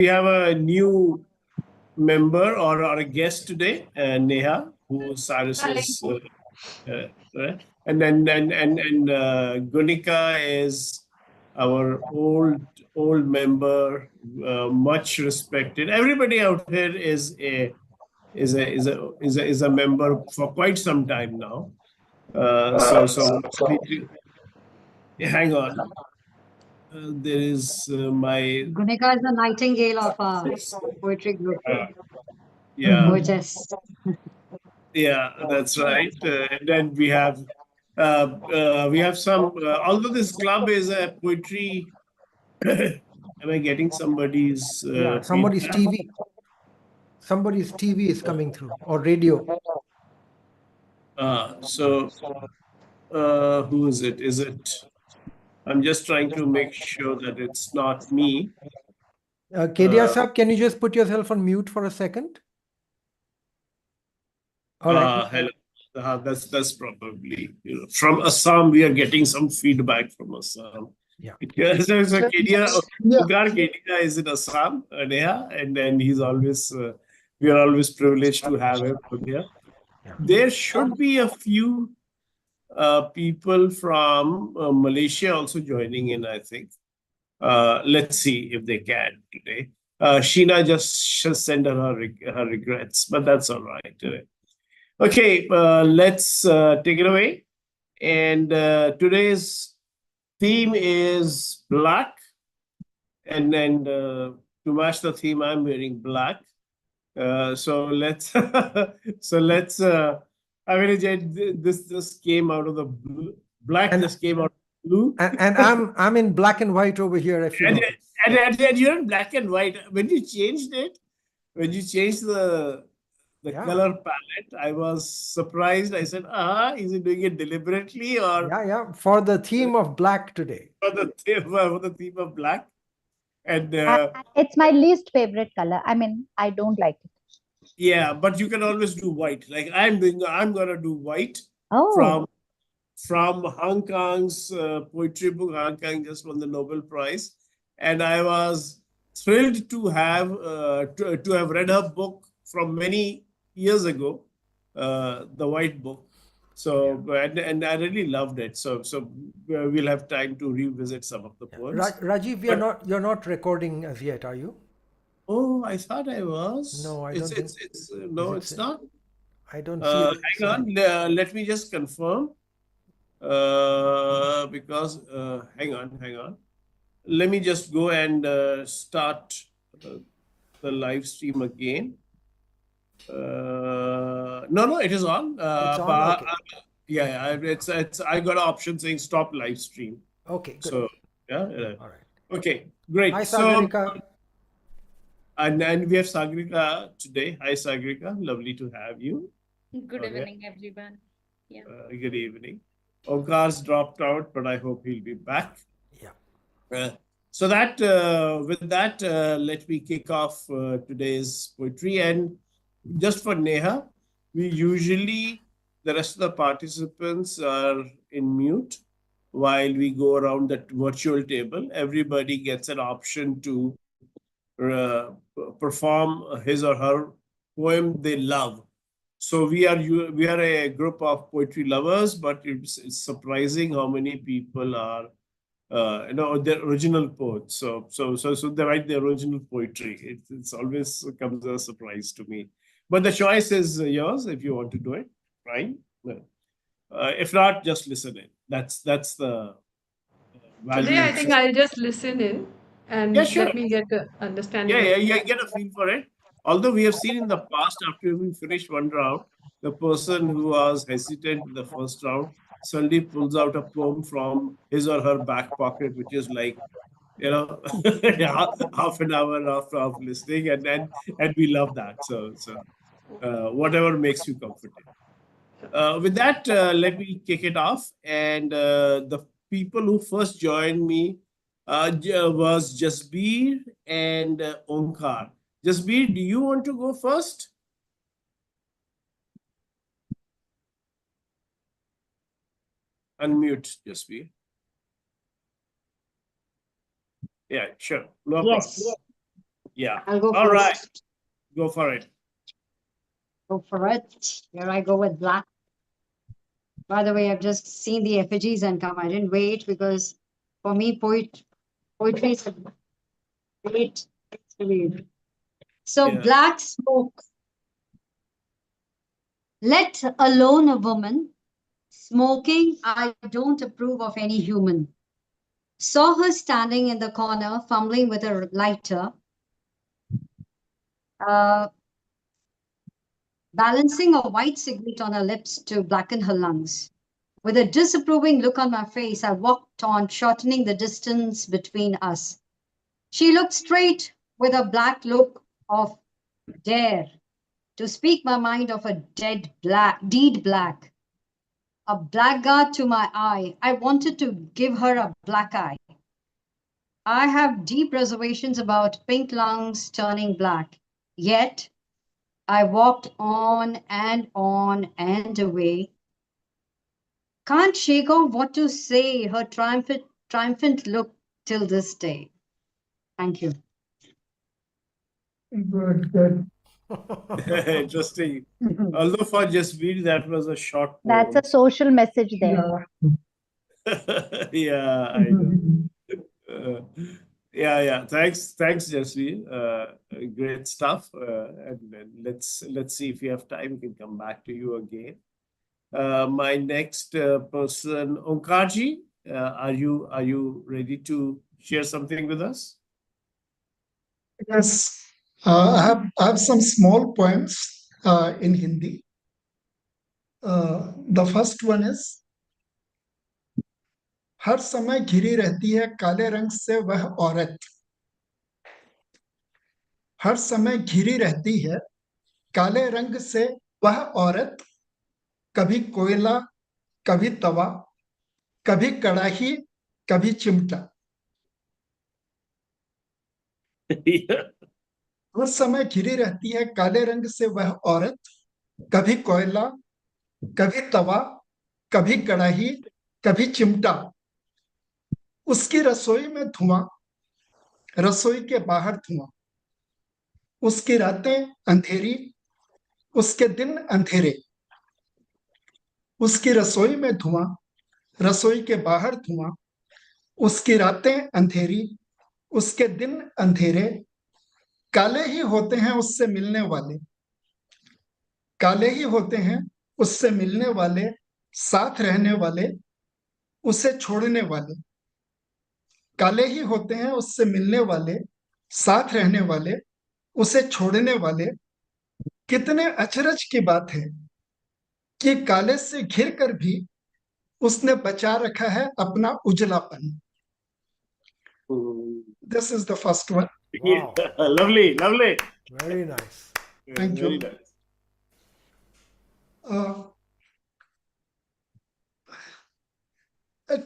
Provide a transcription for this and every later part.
We have a new member or a guest today, Neha, who is Cyrus's, and then Gunika is our old member, much respected. Everybody out here is a member for quite some time now. So hang on. There is my Gunika is the nightingale of our poetry group, yeah. poetess. Yeah, that's right. And then we have some. Although this club is a poetry, am I getting somebody's Yeah, somebody's feedback? TV. Somebody's TV is coming through or radio. So who is it? Is it? I'm just trying to make sure that it's not me. Kedia Sab, can you just put yourself on mute for a second? All right. Hello. That's probably from Assam. We are getting some feedback from Assam. Yeah. So Kedia is in Assam, Neha, and then he's always. We are always privileged to have him here. Yeah. There should be a few people from Malaysia also joining in, I think. Let's see if they can today. Sheena just sent her regrets, but that's all right today. Okay, let's take it away. And today's theme is black. And then to match the theme, I'm wearing black. So let's I mean, this came out of the blue. Black just came out of blue. And I'm in black and white over here. If you know. And you're in black and white. When you changed the color palette, I was surprised. I said, is he doing it deliberately or yeah, for the theme of black today? For the theme of black. And it's my least favorite color. I mean, I don't like it. Yeah, but you can always do white. Like I'm gonna do white from Hong Kong's poetry book. Hong Kong just won the Nobel Prize, and I was thrilled to have read her book from many years ago, the White Book. So and I really loved it. So we'll have time to revisit some of the poems. Rajiv, you're not recording as yet, are you? Oh, I thought I was. No, I don't think. It's not. I don't see. Hang on. Let me just confirm. Because hang on. Let me just go and start the live stream again. No, it is on. It's on. Okay. Yeah, it's. I got an option saying stop live stream. Okay. Good. So yeah. All right. Okay, great. Hi, Sagarika. And we have Sagrika today. Hi, Sagrika. Lovely to have you. Good evening, everyone. Yeah. Good evening. Omkar's dropped out, but I hope he'll be back. Yeah. So that with that, let me kick off today's poetry. And just for Neha, the rest of the participants are in mute while we go around that virtual table. Everybody gets an option to perform his or her poem they love. So we are a group of poetry lovers, but it's surprising how many people are the original poets. So they write the original poetry. It's always comes as a surprise to me. But the choice is yours if you want to do it, right? If not, just listen in. That's the value. Today, I think I'll just listen in and let me get the understanding. Yeah, get a feel for it. Although we have seen in the past, after we finish one round, the person who was hesitant in the first round suddenly pulls out a poem from his or her back pocket, which is like, half an hour of listening, and we love that. So whatever makes you comfortable. With that, let me kick it off. And the people who first joined me was Jasbir and Omkar. Jasbir, do you want to go first? Unmute, Jasbir. Yeah, sure. No Yes. problem. Yeah. I'll go All first. right. Go for it. Go for it. Here I go with black. By the way, I've just seen the effigies and come. I didn't wait because for me, poetry is a great experience. So Yeah. black smoke. Let alone a woman. Smoking, I don't approve of any human. Saw her standing in the corner, fumbling with a lighter, balancing a white cigarette on her lips to blacken her lungs. With a disapproving look on my face, I walked on, shortening the distance between us. She looked straight with a black look of dare to speak my mind of a deed black. A blackguard to my eye. I wanted to give her a black eye. I have deep reservations about pink lungs turning black. Yet I walked on and away. Can't shake off what to say, her triumphant look till this day. Thank you. Good, good. Interesting. Although for Jasveer, that was a short That's poem. a social message there. Yeah. Yeah, I know. Uh, yeah. Thanks, Jasveer. Great stuff. And then let's see if we have time, we can come back to you again. My next person, Omkarji, are you ready to share something with us? Yes. I have some small poems in Hindi. The first one is, हर समय घिरी रहती है काले रंग से वह औरत. हर समय घिरी रहती है काले रंग से वह औरत. कभी कोयला, कभी तवा, कभी कड़ाही, कभी चिमटा. Yeah. हर समय घिरी रहती है काले रंग से वह औरत. कभी कोयला, कभी तवा, कभी कड़ाही, कभी चिमटा. उसकी रसोई में धुआं, रसोई के बाहर धुआं. उसकी रातें अंधेरी, उसके दिन अंधेरे. उसकी रसोई में धुआं, रसोई के बाहर धुआं. उसकी रातें अंधेरी, उसके दिन अंधेरे. काले ही होते हैं उससे मिलने वाले. काले ही होते हैं उससे मिलने वाले, साथ रहने वाले, उसे छोड़ने वाले. काले ही होते हैं उससे मिलने वाले, साथ रहने वाले, उसे छोड़ने वाले. कितने अचरज की बात है कि काले से घिर कर भी उसने बचा रखा है अपना उजलापन. This is the first one. Yeah. Lovely. Very nice. Yeah, Thank very you. nice.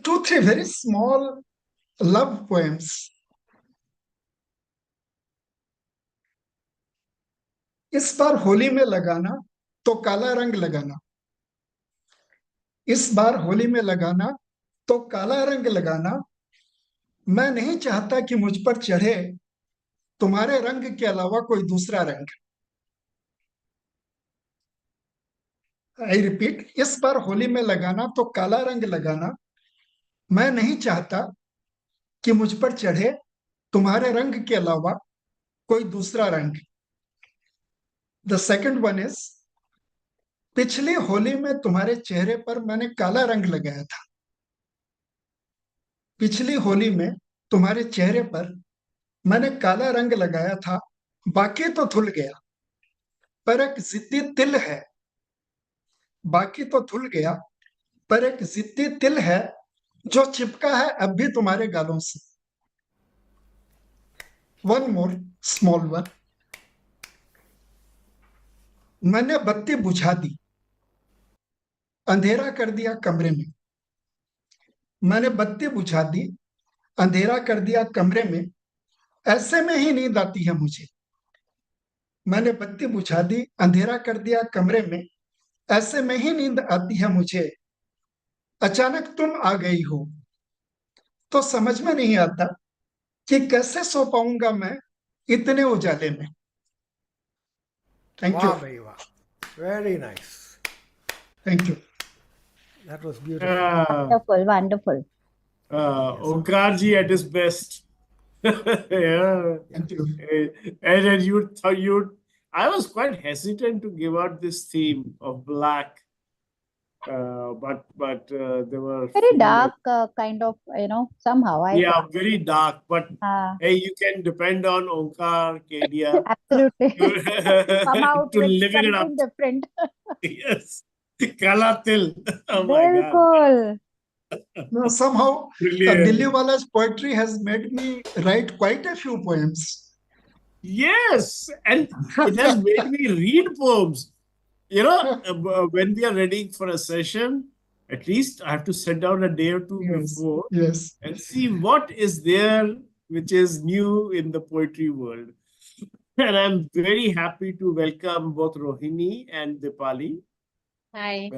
Two, three very small love poems. इस बार होली में लगाना तो काला रंग लगाना. इस बार होली में लगाना तो काला रंग लगाना. मैं नहीं चाहता कि मुझ पर चढ़े तुम्हारे रंग के अलावा कोई दूसरा रंग. आई रिपीट, इस बार होली में लगाना तो काला रंग लगाना. मैं नहीं चाहता कि मुझ पर चढ़े तुम्हारे रंग के अलावा कोई दूसरा रंग. द सेकंड वन इज, पिछली होली में तुम्हारे चेहरे पर मैंने काला रंग लगाया था. पिछली होली में तुम्हारे चेहरे पर मैंने काला रंग लगाया था. बाकी तो धुल गया, पर एक जिद्दी तिल है. बाकी तो धुल गया, पर एक जिद्दी तिल है जो चिपका है अब भी तुम्हारे गालों से. One more small one. मैंने बत्ती बुझा दी, अंधेरा कर दिया कमरे में. मैंने बत्ती बुझा दी, अंधेरा कर दिया कमरे में. ऐसे में ही नींद आती है मुझे. मैंने बत्ती बुझा दी, अंधेरा कर दिया कमरे में. ऐसे में ही नींद आती है मुझे. अचानक तुम आ गई हो तो समझ में नहीं आता कि कैसे सो पाऊंगा मैं इतने उजाले में। Thank you. वाह भाई वाह, very nice. Thank you. That was beautiful. Wonderful, wonderful. Onkar ji at his best. Yeah. Thank you. And then I was quite hesitant to give out this theme of black. But there were Very few- dark, kind of, somehow. Yeah, very dark. But Uh, hey, you can depend on Onkar, Kedia absolutely. Come to out with live it up. something different. Yes. Kala Til. Oh my God. Bilkul. No, somehow Brilliant. Dilliwala's poetry has made me write quite a few poems. Yes, and it has made me read poems. When we are ready for a session, at least I have to sit down a day or two Yes, before yes. and see what is there which is new in the poetry world. And I'm very happy to welcome both Rohini and Dipali. Hi.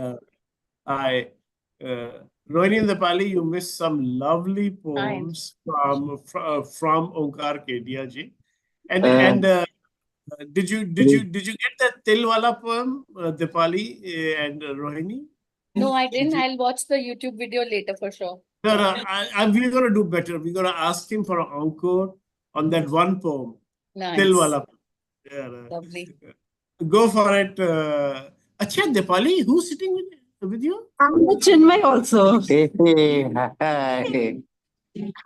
Rohini and Dipali, you missed some lovely poems from Onkar Kedia ji. And did you get that Til wala poem, Dipali and Rohini? No, I didn't. I'll watch the YouTube video later for sure. No, we're gonna do better. We're gonna ask him for an encore on that one poem, Nice. Til wala. Yeah, Lovely. go for it. Acha, Dipali, who's sitting with you? I'm the Chinmay also.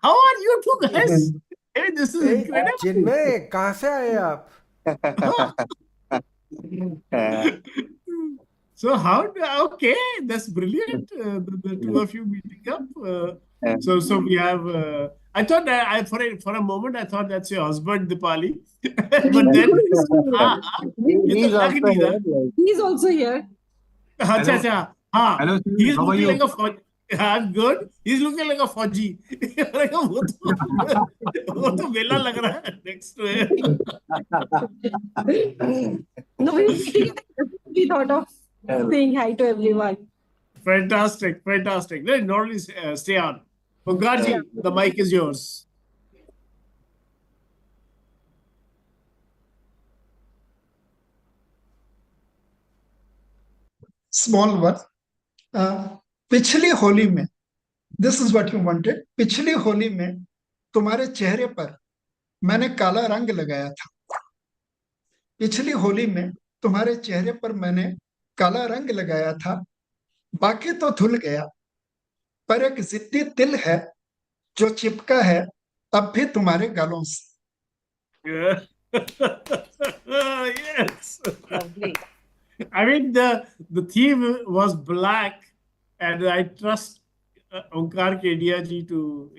How are you two guys? Hey, this is Hey, incredible. Chinmay, कहाँ से आए आप? So okay, that's brilliant. The two of you meeting up. So we have. I thought that for a moment I thought that's your husband, Dipali, but then He's he's also here. अच्छा अच्छा हाँ Hello, sir. he's How are looking you? like a Fauji. I'm good. He's looking like a Fauji. वो तो मेला लग रहा है next to him. No, we thought of saying hi to everyone. Fantastic. Let normally stay on. Onkar, the mic is yours. Small one. पिछली होली में, this is what you wanted, पिछली होली में तुम्हारे चेहरे पर मैंने काला रंग लगाया था। पिछली होली में तुम्हारे चेहरे पर मैंने काला रंग लगाया था, बाकी तो धुल गया, पर एक जिद्दी तिल है जो चिपका है अब भी तुम्हारे गालों से। Yes. Lovely. I mean, the theme was black, and I trust Onkar Kedia ji to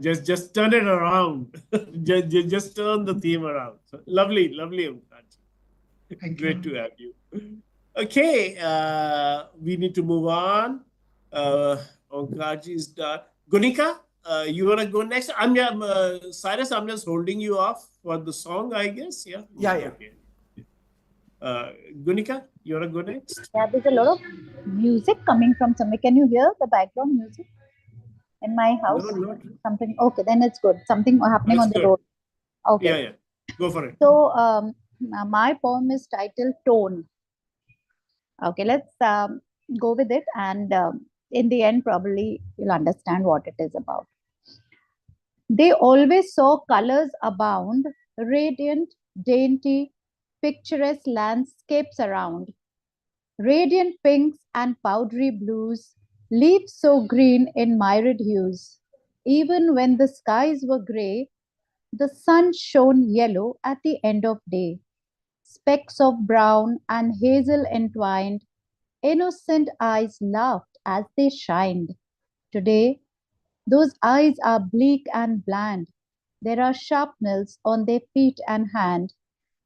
just turn it around, just turn the theme around. So, lovely, Onkar ji. Great to have you. Okay, we need to move on. Onkar ji is done. Gunika, you wanna go next? Cyrus, I'm just holding you off for the song, I guess. Yeah. Yeah. Okay. Gunika, you wanna go next? Yeah, there's a lot of music coming from somewhere. Can you hear the background music in my house? No, not. Something. Okay, then it's good. Something happening on the road. Okay. Yeah. Go for it. So, my poem is titled Tone. Okay, let's go with it, and in the end, probably you'll understand what it is about. They always saw colors abound, radiant, dainty, picturesque landscapes around. Radiant pinks and powdery blues, leaves so green in myriad hues. Even when the skies were grey, the sun shone yellow at the end of day. Specks of brown and hazel entwined, innocent eyes laughed as they shined. Today, those eyes are bleak and bland. There are sharpnels on their feet and hand.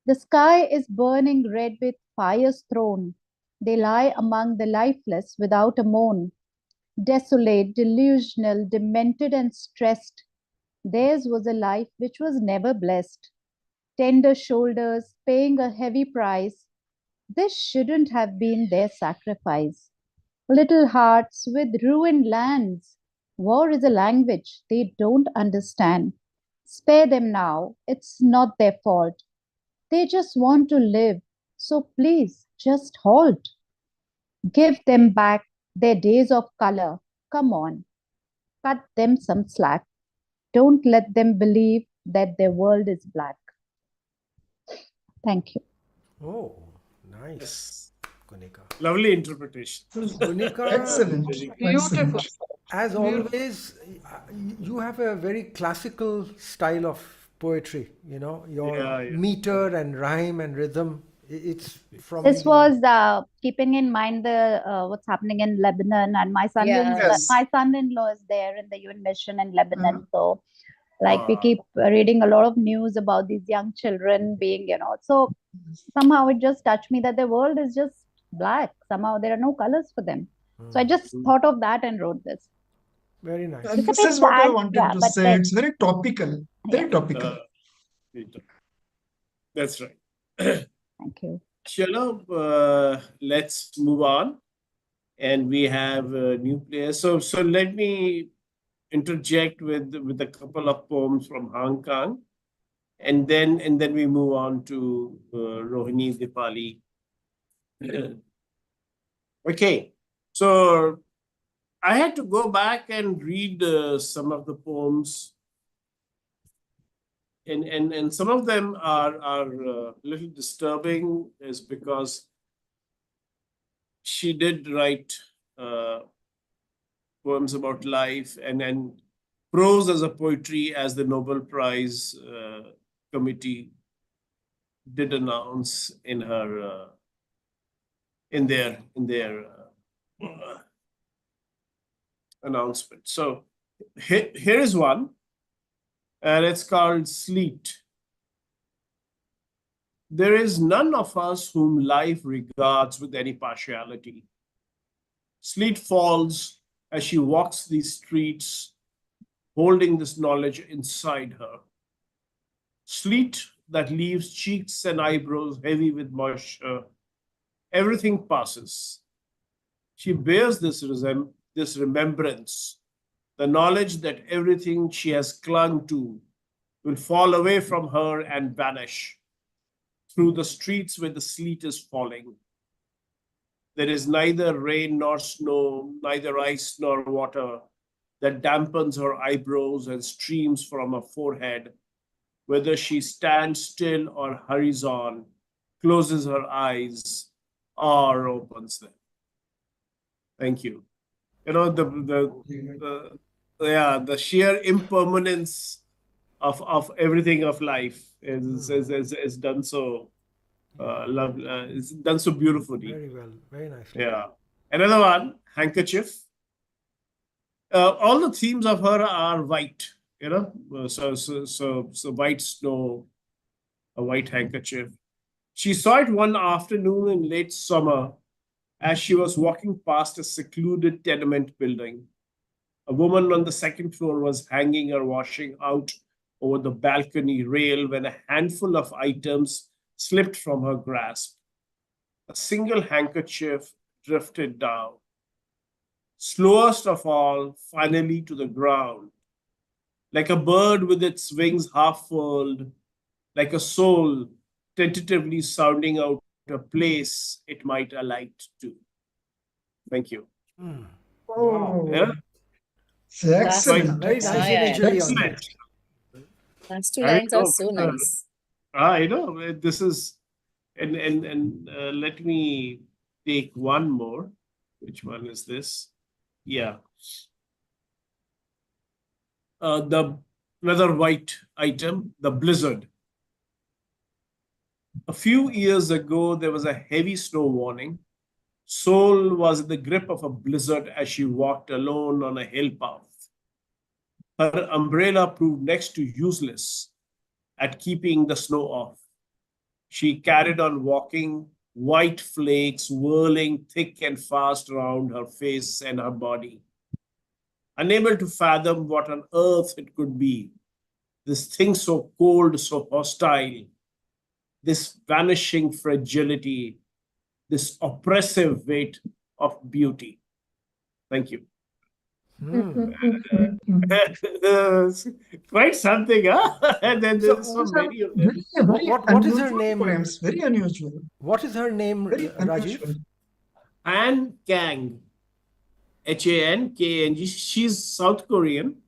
The sky is burning red with fire's thrown. They lie among the lifeless without a moan. Desolate, delusional, demented, and stressed, theirs was a life which was never blessed. Tender shoulders paying a heavy price, this shouldn't have been their sacrifice. Little hearts with ruined lands, war is a language they don't understand. Spare them now. It's not their fault. They just want to live. So please, just halt. Give them back their days of color. Come on, cut them some slack. Don't let them believe that their world is black. Thank you. Oh, nice. Yes. Gunika. Lovely interpretation. Gunika, Excellent. Beautiful. Excellent. as Beautiful. always, you have a very classical style of poetry. You know, your Yeah, yeah. meter and rhyme and rhythm. It's from This the- was keeping in mind the what's happening in Lebanon, and my son-in-law, Yes. my son-in-law is there in the UN mission in Lebanon. So, like, we Ah. keep reading a lot of news about these young children being, so somehow it just touched me that the world is just black. Somehow there are no colors for them. So I just thought of that and wrote this. very nice. And It's a this bit is what I sad, wanted yeah, to but say. then, It's very topical. Very yeah, topical. That's right. thank you. Chalo, let's move on. And we have new players. So let me interject with a couple of poems from Hong Kong, and then we move on to Rohini Dipali. Okay, so I had to go back and read some of the poems, and some of them are a little disturbing, is because she did write poems about life, and prose as a poetry, as the Nobel Prize committee did announce in her in their announcement. So here is one, and it's called Sleet. There is none of us whom life regards with any partiality. Sleet falls as she walks these streets, holding this knowledge inside her. Sleet that leaves cheeks and eyebrows heavy with moisture. Everything passes. She bears this remembrance, the knowledge that everything she has clung to will fall away from her and vanish through the streets where the sleet is falling. There is neither rain nor snow, neither ice nor water that dampens her eyebrows and streams from her forehead, whether she stands still or hurries on, closes her eyes, or opens them. Thank you. You know, the sheer impermanence of everything of life is done so it's done so beautifully. Very well, very nice. Yeah. Another one, Handkerchief. All the themes of her are white, so white snow, a white handkerchief. She saw it one afternoon in late summer as she was walking past a secluded tenement building. A woman on the second floor was hanging her washing out over the balcony rail when a handful of items slipped from her grasp. A single handkerchief drifted down. Slowest of all, finally to the ground. Like a bird with its wings half furled, like a soul tentatively sounding out a place it might alight to. Thank you. Oh, Yeah? it's excellent. Very nice Inspired. imagery on that. Last two I lines are know, so but, nice. I know this is, and let me take one more. Which one is this? Yeah. Another white item, the blizzard. A few years ago, there was a heavy snow warning. Seoul was in the grip of a blizzard as she walked alone on a hill path. Her umbrella proved next to useless at keeping the snow off. She carried on walking, white flakes whirling thick and fast around her face and her body. Unable to fathom what on earth it could be, this thing so cold, so hostile, this vanishing fragility, this oppressive weight of beauty. Thank you. Quite something, huh? And then So, there's so These are many of them. what is her unusual name? poems, very unusual, What is her name, very Rajiv? unusual. Anne Kang, Hankang. She's South Korean.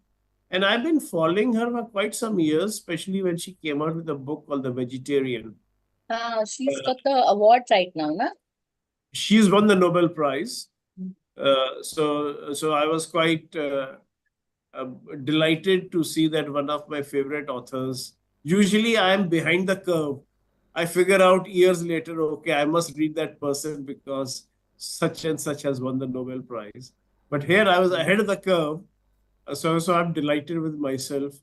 And I've been following her for quite some years, especially when she came out with a book called The Vegetarian. She's got the award right now, na? She's won the Nobel Prize. So I was quite delighted to see that one of my favorite authors. Usually I am behind the curve. I figure out years later, okay, I must read that person because such and such has won the Nobel Prize. But here I was ahead of the curve. So I'm delighted with myself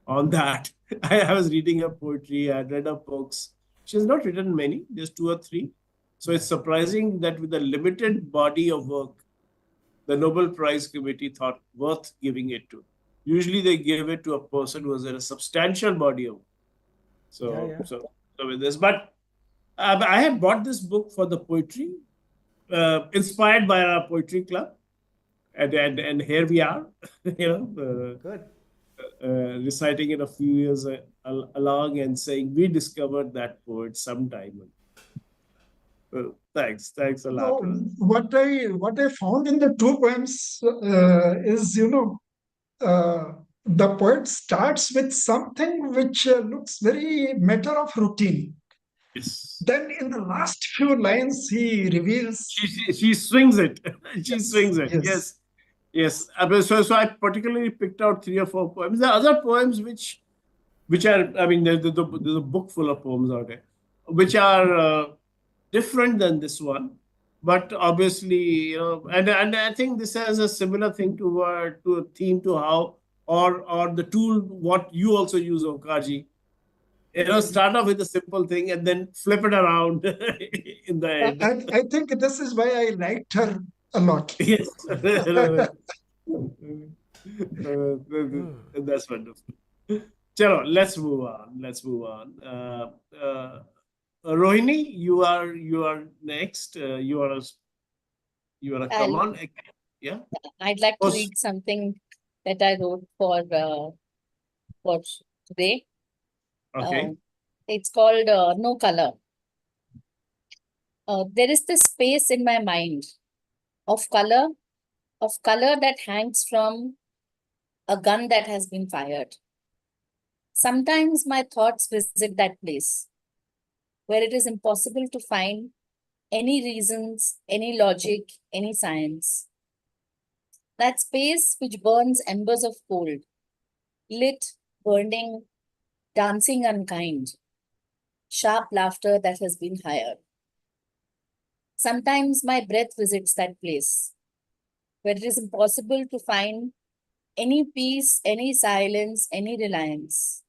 on that. I was reading her poetry. I read her books. She has not written many, just 2 or 3. So it's surprising that with a limited body of work, the Nobel Prize Committee thought worth giving it to. Usually they give it to a person who has a substantial body of work. So with this, but I had bought this book for the poetry, inspired by our poetry club, and here we are, Good. Reciting it a few years along and saying we discovered that poet sometime ago. Thanks a lot. So what I found in the 2 poems is, the poet starts with something which looks very matter of routine. Yes. Then in the last few lines, he reveals. She swings it. She swings it. Yes. Yes. So I particularly picked out 3 or 4 poems. There are other poems which are, I mean, there's a book full of poems out there, which are different than this one. But obviously, and I think this has a similar thing to a theme to how, or the tool, what you also use, Omkarji. Start off with a simple thing and then flip it around in the end. I think this is why I liked her a lot. Yes. That's wonderful. Chalo, let's move on. Rohini, you are next. You are a come on. Yeah. I'd like to read something that I wrote for today. Okay. It's called No Color. There is this space in my mind of color that hangs from a gun that has been fired. Sometimes my thoughts visit that place where it is impossible to find any reasons, any logic, any science. That space which burns embers of cold, lit, burning, dancing unkind, sharp laughter that has been hired. Sometimes my breath visits that place where it is impossible to find any peace, any silence, any reliance.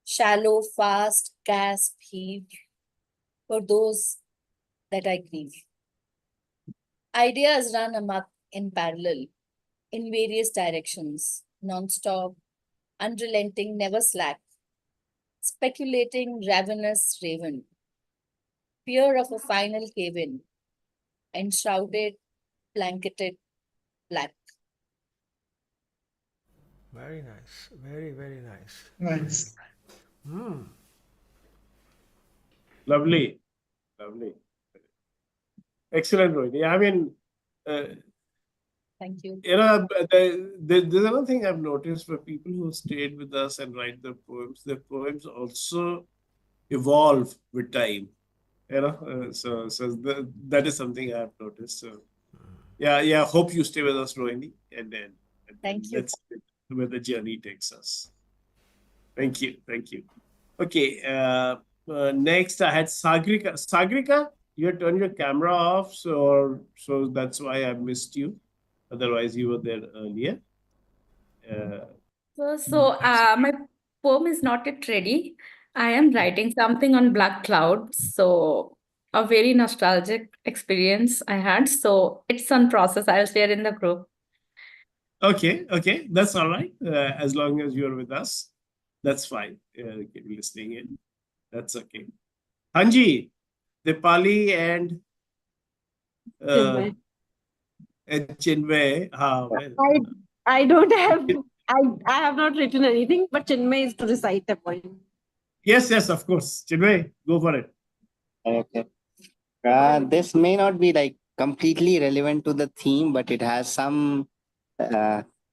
Shallow, fast, gasp, heave, for those that I grieve. Ideas run amok in parallel, in various directions, non-stop, unrelenting, never slack, speculating, ravenous, raven, fear of a final cave-in, enshrouded, blanketed, black. Very nice. Very, very nice. Nice. Lovely. Excellent, Rohini. I mean, thank you. There's another thing I've noticed for people who stayed with us and write their poems also evolve with time. So that is something I've noticed. So yeah. Hope you stay with us, Rohini, and then thank you. Let's see where the journey takes us. Thank you. Okay. Next, I had Sagrika. Sagrika, you had turned your camera off, so that's why I missed you. Otherwise, you were there earlier. My poem is not yet ready. I am writing something on black clouds. So a very nostalgic experience I had. So it's on process. I'll share in the group. Okay. That's all right. As long as you're with us, that's fine. Keep listening in. That's okay. Hanji, Dipali and Chinmay, I don't have I have not written anything, but Chinmay is to recite a poem. yes, of course. Chinmay, go for it. Okay. This may not be like completely relevant to the theme, but it has some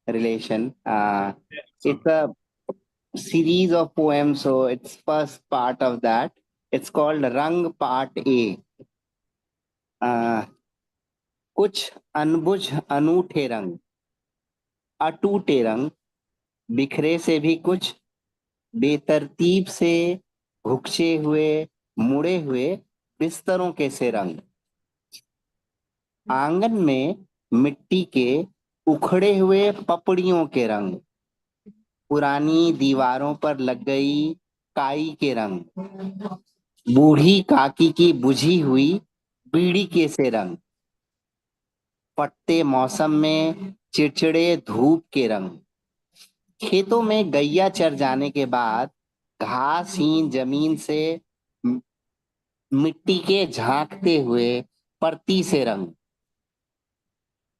relation. It's a series of poems, so it's first part of that. It's called Rang Part A. कुछ अनबुझ अनूठे रंग, अटूटे रंग, बिखरे से भी कुछ, बेतरतीब से घुकचे हुए, मुड़े हुए बिस्तरों के से रंग, आंगन में मिट्टी के उखड़े हुए पपड़ियों के रंग, पुरानी दीवारों पर लग गई काई के रंग, बूढ़ी काकी की बुझी हुई बीड़ी के से रंग, फटते मौसम में चिड़चिड़े धूप के रंग, खेतों में गैया चर जाने के बाद घासहीन जमीन से मिट्टी के झांकते हुए परती से रंग,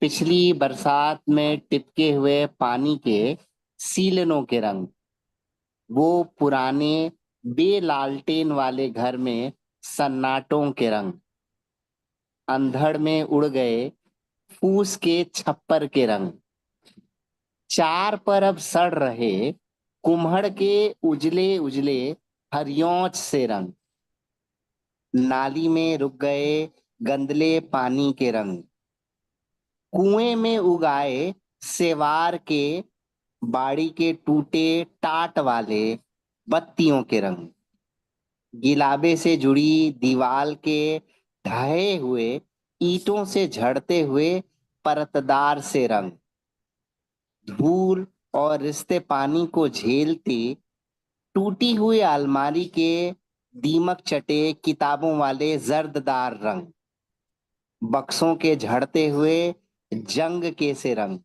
पिछली बरसात में टिपके हुए पानी के सीलनों के रंग, वो पुराने बेलालटेन वाले घर में सन्नाटों के रंग, अंधड़ में उड़ गए फूस के छप्पर के रंग, चार पर अब सड़ रहे कुम्हड़ के उजले उजले हरियौंच से रंग, नाली में रुक गए गंदले पानी के रंग, कुएं में उगाए सेवार के बाड़ी के टूटे टाट वाले बत्तियों के रंग, गिलाबे से जुड़ी दीवाल के ढहे हुए ईंटों से झड़ते हुए परतदार से रंग, धूल और रिश्ते पानी को झेलते टूटी हुई अलमारी के दीमक चटे किताबों वाले जर्ददार रंग, बक्सों के झड़ते हुए जंग के से रंग,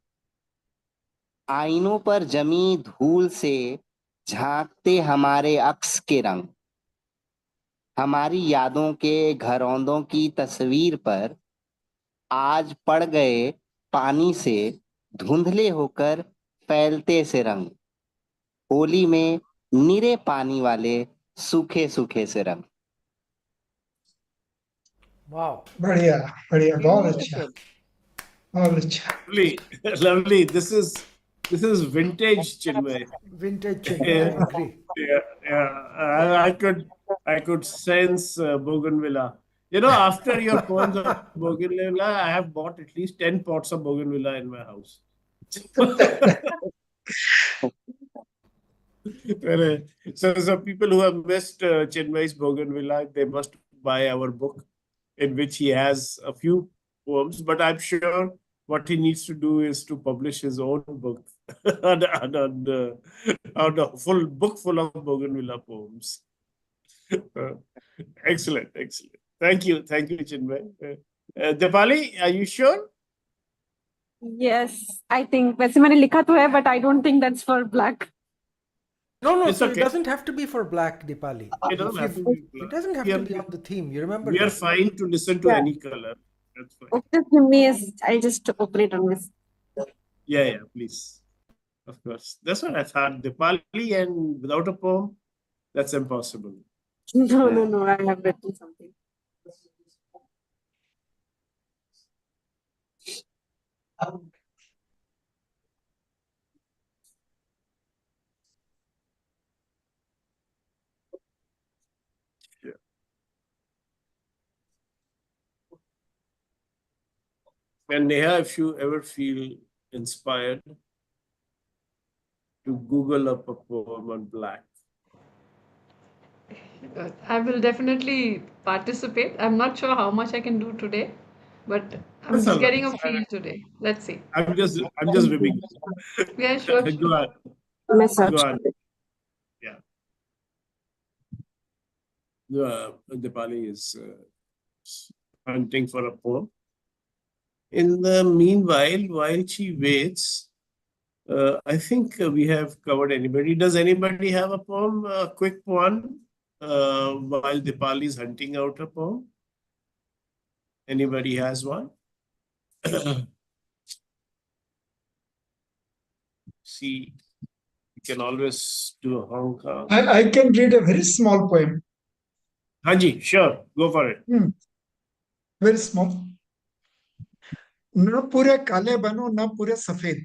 आईनों पर जमी धूल से झांकते हमारे अक्स के रंग, हमारी यादों के घरौंदों की तस्वीर पर आज पड़ गए पानी से धुंधले होकर फैलते से रंग, होली में निरे पानी वाले सूखे सूखे से रंग। Wow. बढ़िया बढ़िया, बहुत अच्छा, Beautiful. बहुत अच्छा। Lovely, lovely. This is vintage, Chinmay. Vintage Chinmay, Yeah. I agree. I could sense bougainvillea. You know, after your poems of bougainvillea, I have bought at least 10 pots of bougainvillea in my house. So people who have missed Chinmay's bougainvillea, they must buy our book, in which he has a few poems. But I'm sure what he needs to do is to publish his own book on a full book full of bougainvillea poems. Excellent. Thank you, Chinmay. Dipali, are you sure? Yes, I think वैसे मैंने लिखा तो है, but I don't think that's for black. No, It's so okay. it doesn't have to be for black, Dipali. It doesn't If have you- to be It doesn't have We to are- be on the theme. You remember We are that. fine to listen to Yeah. any color. That's fine. Okay, just give me I'll just operate on this. Yeah, please. Of course. That's what I thought. Dipali and without a poem, that's impossible. No, I have written something. And Neha, if you ever feel inspired to Google up a poem on black. I will definitely participate. I'm not sure how much I can do today, but I'm That's just all getting a right. feel today. Let's see. I'm just ribbing. Yeah, sure. Go on. My search. Go on. Yeah. Dipali is hunting for a poem. In the meanwhile, while she waits, I think we have covered anybody. Does anybody have a poem, a quick one, while Dipali is hunting out a poem? Anybody has one? see, you can always do Hong Kong. I can read a very small poem. Haji, sure, go for it. Very small. ना पूरे काले बनो ना पूरे सफेद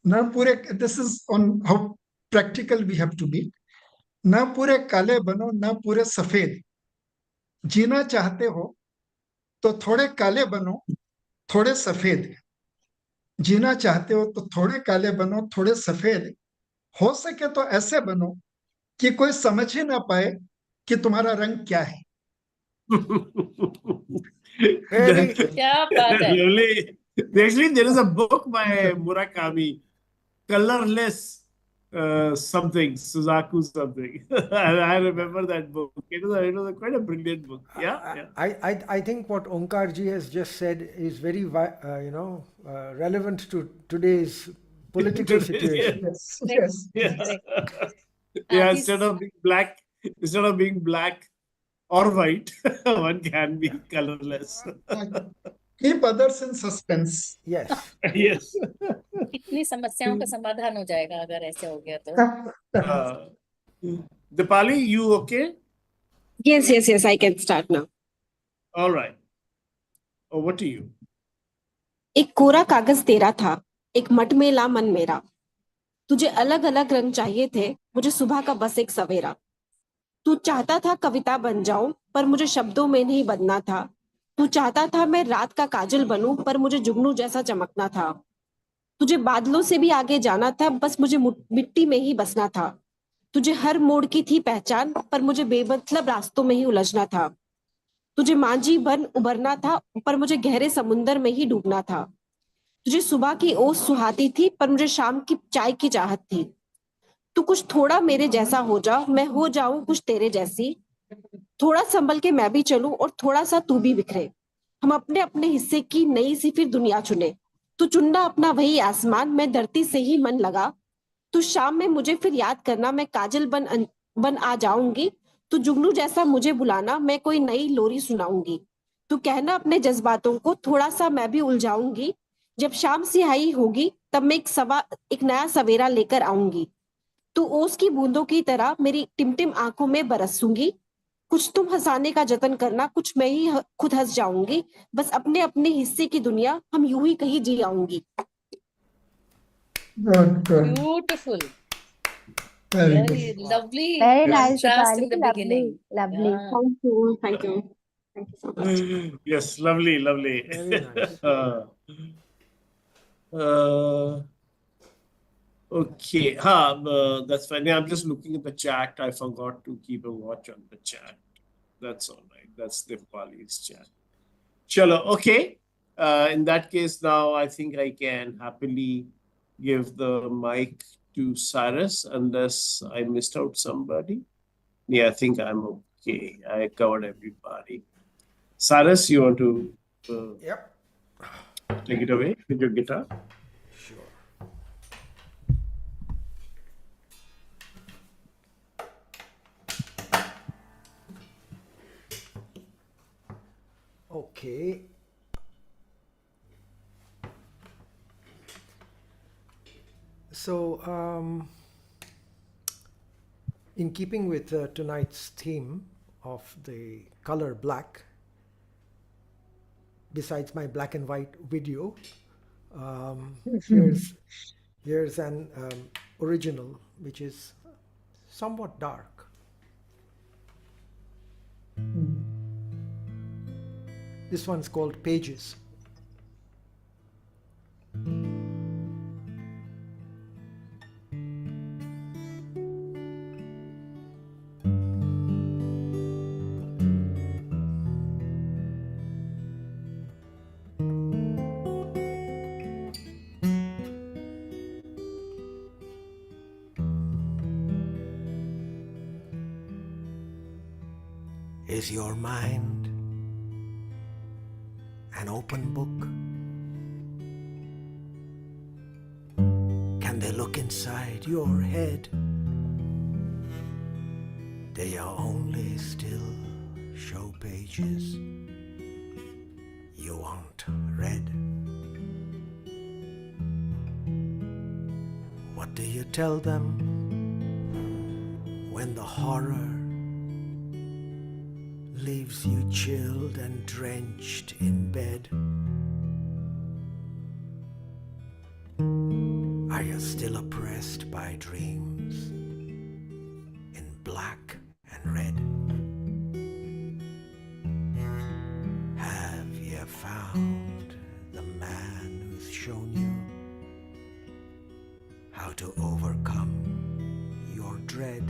ना पूरे this is on how practical we have to be ना पूरे काले बनो ना पूरे सफेद जीना चाहते हो तो थोड़े काले बनो थोड़े सफेद जीना चाहते हो तो थोड़े काले बनो थोड़े सफेद हो सके तो ऐसे बनो कि कोई समझ ही ना पाए कि तुम्हारा रंग क्या है Very, क्या बात है Lovely. Actually, there is a book by Murakami, Colorless something, Suzaku something. And I remember that book. It was quite a brilliant book. Yeah. I think what Onkar ji has just said is very, relevant to today's political situation. Yes. Yes. Ah, Instead of being black or white, one can be colorless. Keep others in suspense. Yes. Yes. इतनी समस्याओं का समाधान हो जाएगा अगर ऐसे हो गया तो Dipali, you okay? Yes, I can start now. All right. Over to you. एक कोरा कागज तेरा था, एक मटमेला मन मेरा। तुझे अलग अलग रंग चाहिए थे, मुझे सुबह का बस एक सवेरा। तू चाहता था कविता बन जाऊं, पर मुझे शब्दों में नहीं बनना था। तू चाहता था मैं रात का काजल बनूं, पर मुझे जुगनू जैसा चमकना था। तुझे बादलों से भी आगे जाना था, बस मुझे मिट्टी में ही बसना था। तुझे हर मोड़ की थी पहचान, पर मुझे बेमतलब रास्तों में ही उलझना था। तुझे मांझी बन उभरना था, पर मुझे गहरे समुंदर में ही डूबना था। तुझे सुबह की ओस सुहाती थी, पर मुझे शाम की चाय की चाहत थी। तू कुछ थोड़ा मेरे जैसा हो जा, मैं हो जाऊं कुछ तेरे जैसी। थोड़ा संभल के मैं भी चलूं और थोड़ा सा तू भी बिखरे। हम अपने अपने हिस्से की नई सी फिर दुनिया चुने। तू चुनना अपना वही आसमान, मैं धरती से ही मन लगा। तू शाम में मुझे फिर याद करना, मैं काजल बन आ जाऊंगी। तू जुगनू जैसा मुझे बुलाना, मैं कोई नई लोरी सुनाऊंगी। तू कहना अपने जज्बातों को, थोड़ा सा मैं भी उलझाऊंगी। जब शाम सिहाई होगी, तब मैं एक नया सवेरा लेकर आऊंगी। तू ओस की बूंदों की तरह मेरी टिमटिम आंखों में बरसूंगी। कुछ तुम हंसाने का जतन करना, कुछ मैं ही खुद हंस जाऊंगी। बस अपने अपने हिस्से की दुनिया हम यूं ही कहीं जी आऊंगी। Good. beautiful Very good. very lovely Very nice, contrast in Dipali. the beginning Lovely. yeah. Thank you so much. Yes, lovely. Very nice. Okay. That's fine. Yeah, I'm just looking at the chat. I forgot to keep a watch on the chat. That's all right. That's Dipali's chat. Chalo, okay. In that case, now I think I can happily give the mic to Cyrus unless I missed out somebody. Yeah, I think I'm okay. I covered everybody. Cyrus, you want to Yep. take it away with your guitar? Sure. Okay. So, in keeping with tonight's theme of the color black, besides my black and white video, here's an original which is somewhat dark. This one's called Pages. Is your mind an open book? Can they look inside your head? They are only still show pages you want read. What do you tell them when the horror leaves you chilled and drenched in bed? Are you still oppressed by dreams in black and red? Have you found the man who's shown you how to overcome your dread?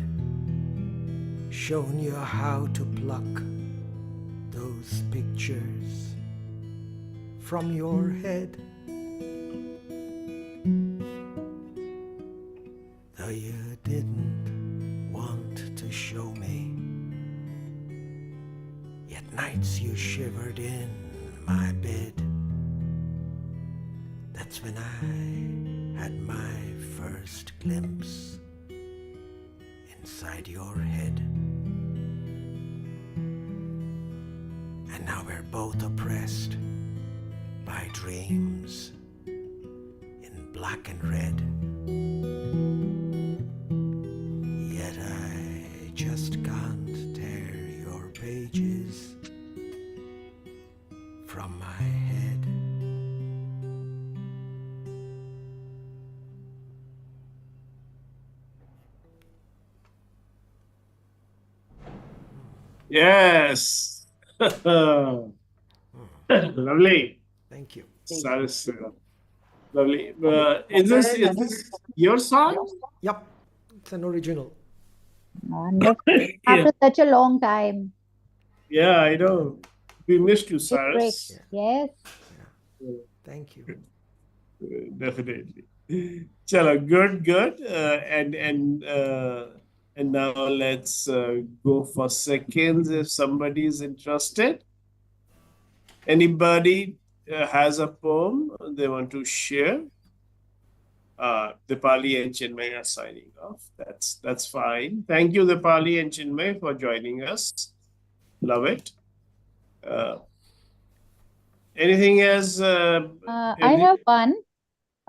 Shown you how to pluck those pictures from your head? Though you didn't want to show me, yet nights you shivered in my bed. That's when I had my first glimpse inside your head. And now we're both oppressed by dreams in black and red. Yet I just can't tear your pages from my head. Yes. Lovely. Thank you. Saris, lovely. Is this your song? Yep, it's an original. Wonderful. Yeah. After such a long time. Yeah, I know. We missed you, It's great. Saris. Yes. Thank you. Definitely. Chalo, good. And now let's go for seconds if somebody is interested. Anybody has a poem they want to share? Dipali and Chinmay are signing off. That's fine. Thank you, Dipali and Chinmay, for joining us. Love it. Anything else? I have one.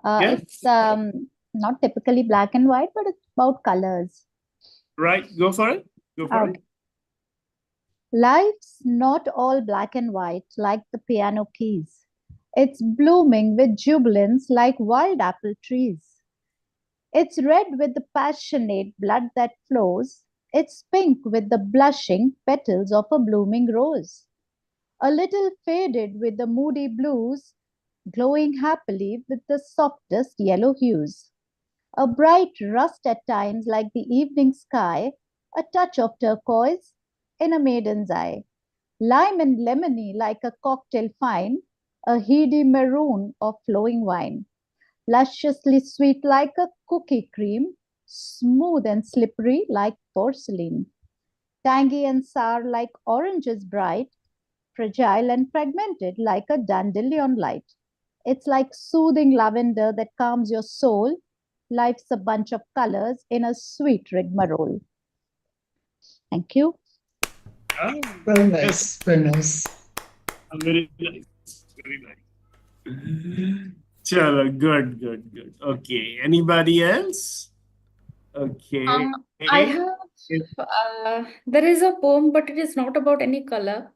Yeah. It's not typically black and white, but it's about colors. Right, go for it. Go for it. Life's not all black and white like the piano keys. It's blooming with jubilance like wild apple trees. It's red with the passionate blood that flows. It's pink with the blushing petals of a blooming rose. A little faded with the moody blues, glowing happily with the softest yellow hues. A bright rust at times like the evening sky, a touch of turquoise in a maiden's eye. Lime and lemony like a cocktail fine, a heady maroon of flowing wine. Lusciously sweet like a cookie cream, smooth and slippery like porcelain. Tangy and sour like oranges bright, fragile and fragmented like a dandelion light. It's like soothing lavender that calms your soul. Life's a bunch of colors in a sweet rigmarole. Thank you. Very nice. Very nice. Very nice. Very nice. Chalo, good. Okay. Anybody else? Okay. I have there is a poem, but it is not about any color.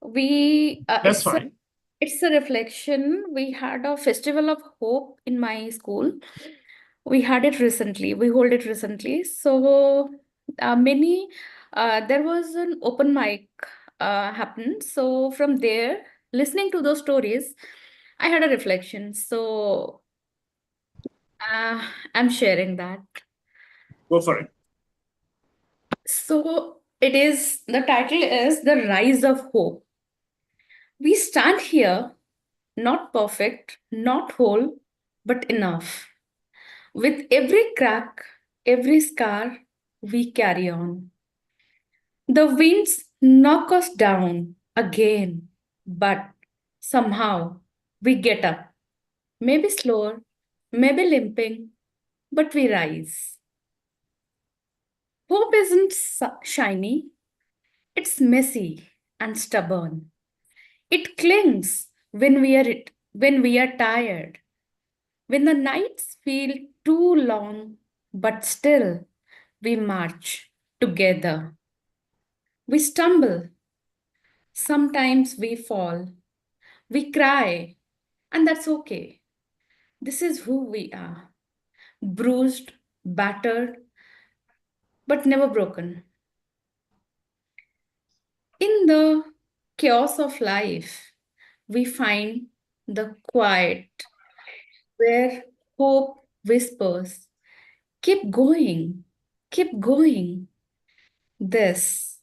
That's fine. It's a reflection. We had a festival of hope in my school. We had it recently. We hold it recently. So there was an open mic happened. So from there, listening to those stories, I had a reflection. So I'm sharing that. Go for it. So the title is The Rise of Hope. We stand here, not perfect, not whole, but enough. With every crack, every scar, we carry on. The winds knock us down again, but somehow we get up. Maybe slower, maybe limping, but we rise. Hope isn't shiny, it's messy and stubborn. It clings when we are tired, when the nights feel too long, but still we march together. We stumble, sometimes we fall, we cry, and that's okay. This is who we are, bruised, battered, but never broken. In the chaos of life, we find the quiet where hope whispers, keep going, keep going. This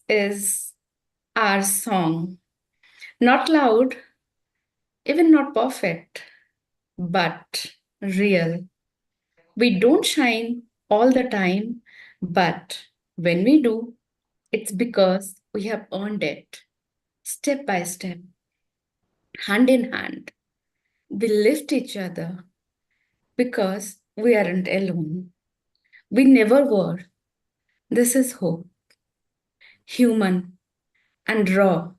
is our song. Not loud, even not perfect, but real. We don't shine all the time, but when we do, it's because we have earned it. Step by step, hand in hand, we lift each other because we aren't alone. We never were. This is hope, human and raw.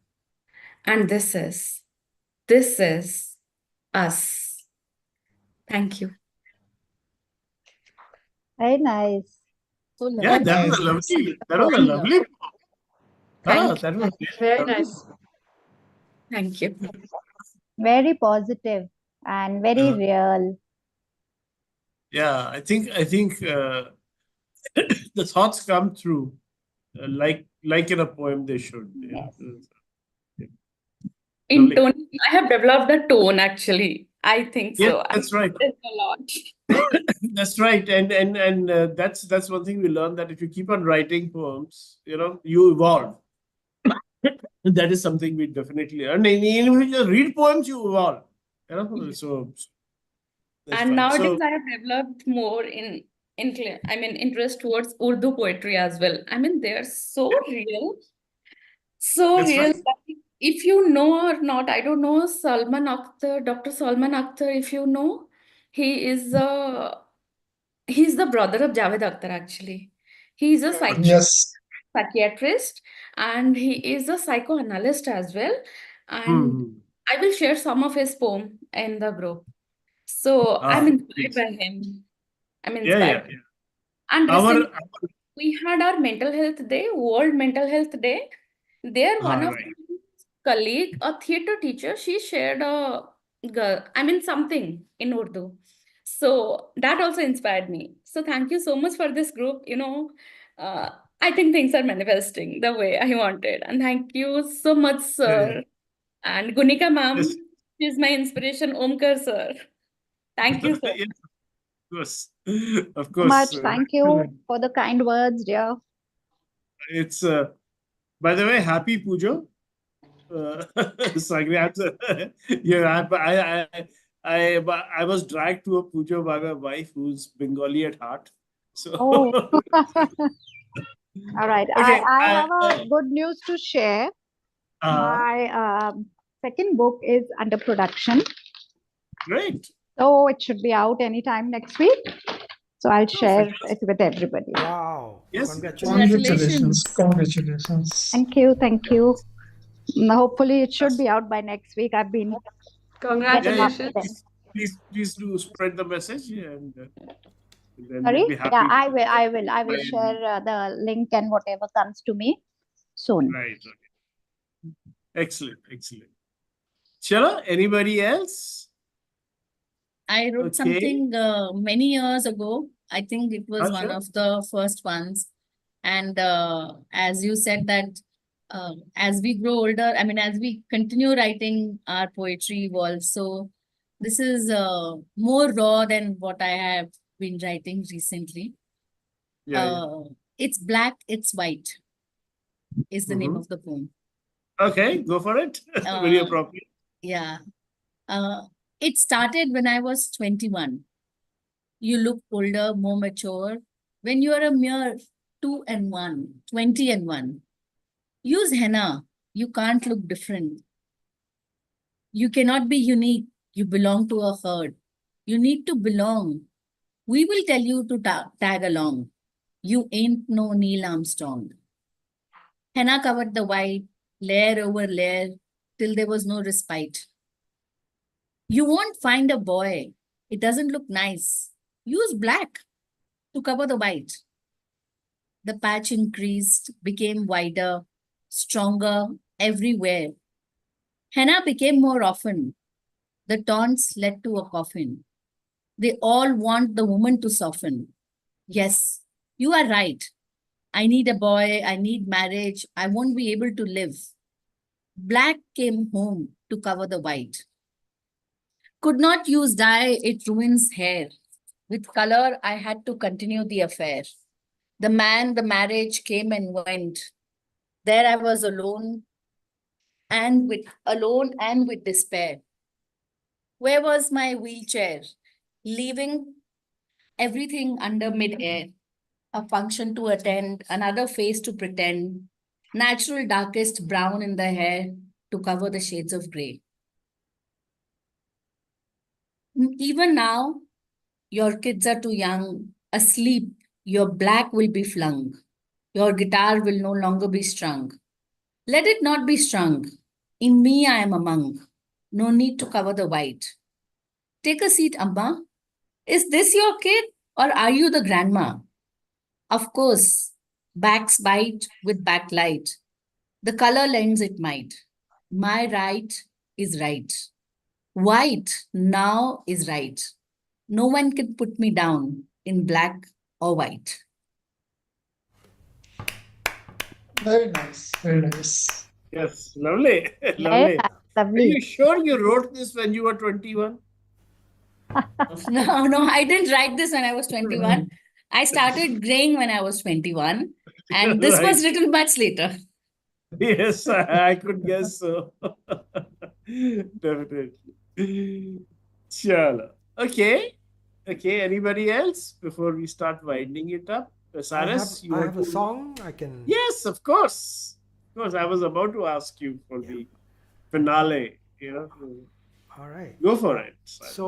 And this is us. Thank you. Very nice. So Yeah, lovely. that was a Nice. lovely. That was a Very lovely. Thank That was really Very lovely. nice. Thank you. Very positive and very real. Yeah, I think the thoughts come through like in a poem they should. Yeah. In Lovely. tone, I have developed the tone actually. I think Yes, so. I that's right. practiced a lot. That's right. And that's one thing we learned, that if you keep on writing poems, you evolve. That is something we definitely learned. And even if you just read poems, you evolve. So that's And fine. nowadays So I have developed more interest towards Urdu poetry as well. I mean, they're so real. So that's real right. that if you know or not, I don't know Salman Akhtar, Dr. Salman Akhtar, if you know, he is he's the brother of Javed Akhtar actually. He's a Yes. psychiatrist and he is a psychoanalyst as well. And Hmm. I will share some of his poem in the group. So I'm inspired Please. by him. I'm Yeah, inspired. yeah. And Our recently we had our mental health day, World Mental Health Day. There, one of right. my colleague, a theater teacher, she shared something in Urdu. So that also inspired me. So thank you so much for this group. I think things are manifesting the way I wanted. And thank you so much, sir. And Gunika Yes, ma'am, she's my inspiration. Omkar, sir. Thank you, sir. yes, of course. Of So course. much. Thank you for the kind words, dear. It's by the way, happy Pujo. Sangriyat. Yeah, I was dragged to a pujo by my wife, who's Bengali at heart. So Oh, all right. okay, I have a good news to share. My second book is under production. great. So it should be out anytime next week. So I'll share Fantastic. it with everybody. Wow. Yes. Congratulations. Congratulations. Thank you. Thank you. Hopefully it should be out by next week. I've been getting up Congratulations. with them. Please do spread the message, and then Sorry? we'll be Yeah, happy. I will share the link and whatever comes to me soon. Right. Excellent. Chalo, anybody else? I wrote Okay. something many years ago. I think it was one Sure. of the first ones. And as you said that as we grow older, I mean, as we continue writing, our poetry evolves. So this is more raw than what I have been writing recently. Yeah. It's Black, It's White is the name of the poem. Okay, go for it. Very appropriate. Yeah. It started when I was 21. You look older, more mature. When you are a mere 2 and 1, 20 and 1. Use henna. You can't look different. You cannot be unique. You belong to a herd. You need to belong. We will tell you to tag along. You ain't no Neil Armstrong. Henna covered the white, layer over layer, till there was no respite. You won't find a boy It doesn't look nice. Use black to cover the white. The patch increased, became wider, stronger everywhere. Henna became more often. The taunts led to a coffin. They all want the woman to soften. Yes, you are right. I need a boy, I need marriage, I won't be able to live. Black came home to cover the white. Could not use dye, it ruins hair. With color, I had to continue the affair. The man, the marriage came and went. There I was alone and with despair. Where was my wheelchair? Leaving everything under mid-air. A function to attend, another face to pretend, natural darkest brown in the hair to cover the shades of gray. Even now, your kids are too young, asleep, your black will be flung. Your guitar will no longer be strung. Let it not be strung. In me I am among. No need to cover the white. Take a seat, Amma. Is this your kid or are you the grandma? Of course, backs bite with backlight. The color lends it might. My right is right. White now is right. No one can put me down in black or white. Very nice. Very nice. Yes, lovely. Yeah, Lovely. Are lovely. you sure you wrote this when you were 21? No, I didn't write this when I was 21. I started graying when I was 21. And this Right. was written much later. Yes, I could guess so. Definitely. Chalo. Okay. Okay. Anybody else before we start winding it up? Cyrus, you I want have a to- song I can. Yes, of course. Of course. I was about to ask you for the finale. All right. Go for it. Cyrus. So,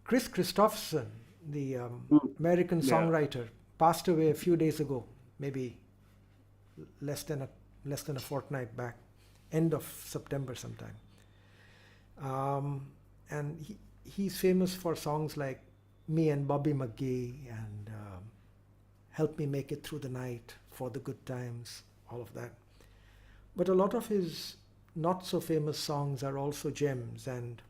Chris Christopherson, the American Yeah. songwriter, passed away a few days ago, maybe less than a fortnight back, end of September sometime. And he's famous for songs like Me and Bobby McGee and Help Me Make It Through the Night, For the Good Times, all of that. But a lot of his not so famous songs are also gems, and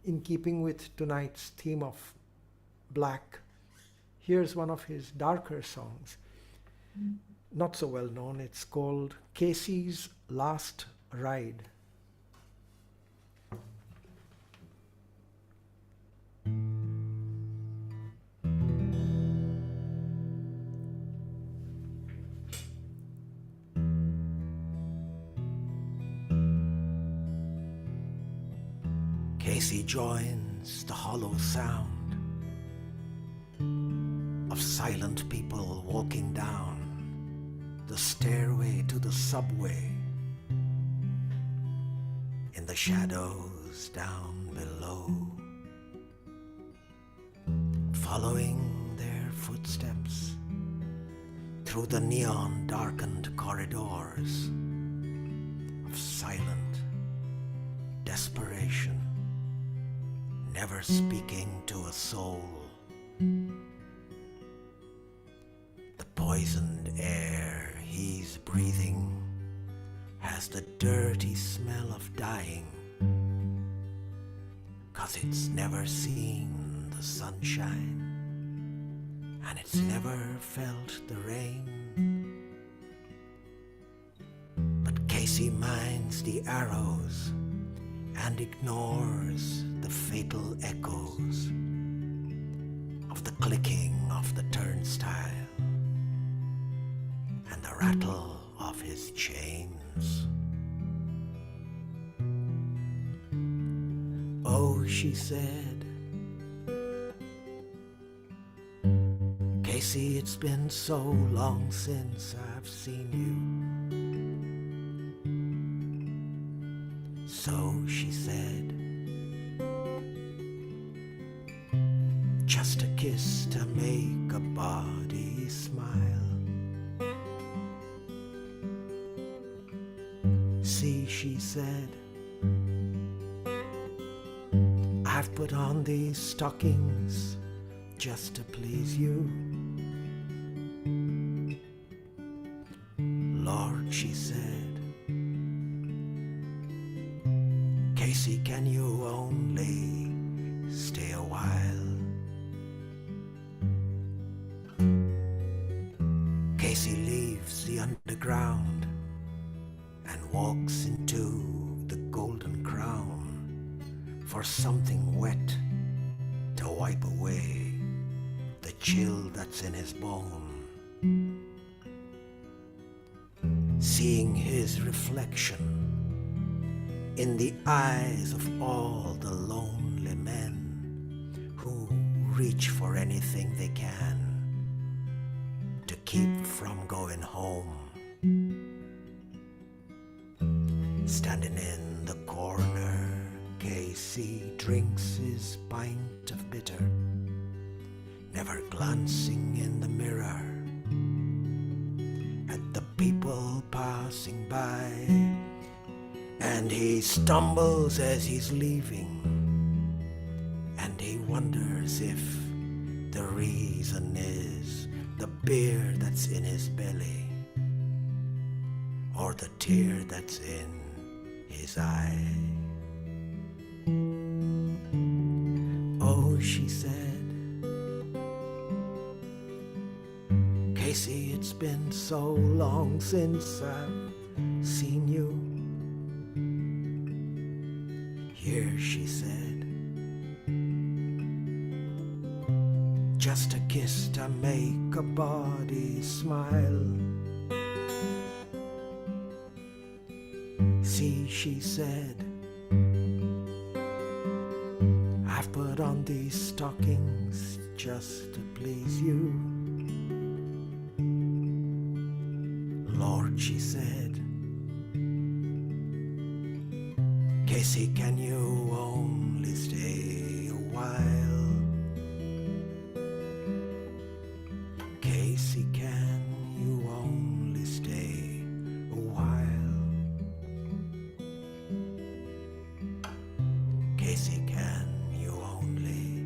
in keeping with tonight's theme of black, here's one of his darker songs, not so well known. It's called Casey's Last Ride. Casey joins the hollow sound of silent people walking down the stairway to the subway, in the shadows down below, following their footsteps through the neon darkened corridors of silent desperation, never speaking to a soul. The poisoned air he's breathing has the dirty smell of dying, 'cause it's never seen the sunshine and it's never felt the rain. But Casey minds the arrows and ignores the fatal echoes of the clicking of the turnstile and the rattle of his chains. Oh, she said, Casey, it's been so long since I've seen you. So she said, just a kiss to make a body smile. See, she said, I've put on these stockings just to please you. Lord, she said, Casey, can you only stay a while? Casey leaves the underground and walks into the Golden Crown for something wet to wipe away the chill that's in his bone. Seeing his reflection in the eyes of all the lonely men who reach for anything they can to keep from going home. Standing in the corner, Casey drinks his pint of bitter, never glancing in the mirror at the people passing by. And he stumbles as he's leaving, and he wonders if the reason is the beer that's in his belly or the tear that's in his eye. Oh, she said, Casey, it's been so long since I've seen you. Here, she said, just a kiss to make a body smile. See, she said, I've put on these stockings just to please you. Lord, she said, Casey, can you only stay a while? Casey, can you only stay a while? Casey, can you only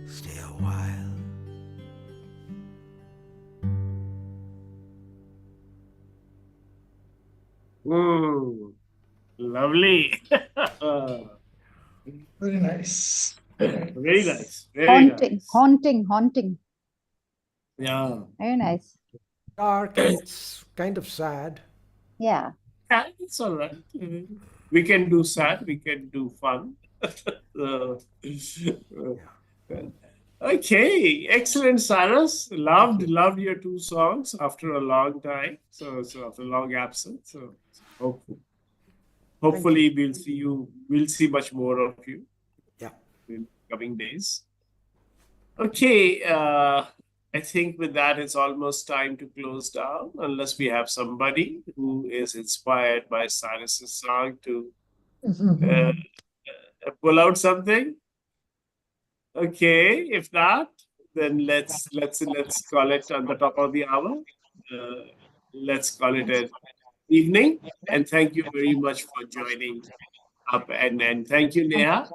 stay a while? Lovely. Very nice. Very nice. Very Haunting, nice. haunting. Yeah. Very nice. Dark and it's kind of sad. Yeah. Yeah, it's all right. We can do sad, we can do fun. Okay, excellent, Cyrus. Loved your two songs after a long time. So after a long absence. So hopefully we'll see much more of you. Yeah. In coming days. Okay, I think with that it's almost time to close down, unless we have somebody who is inspired by Cyrus's song to pull out something. Okay, if not, then let's call it on the top of the hour. Let's call it an evening, and thank you very much for joining up, and thank you, Neha.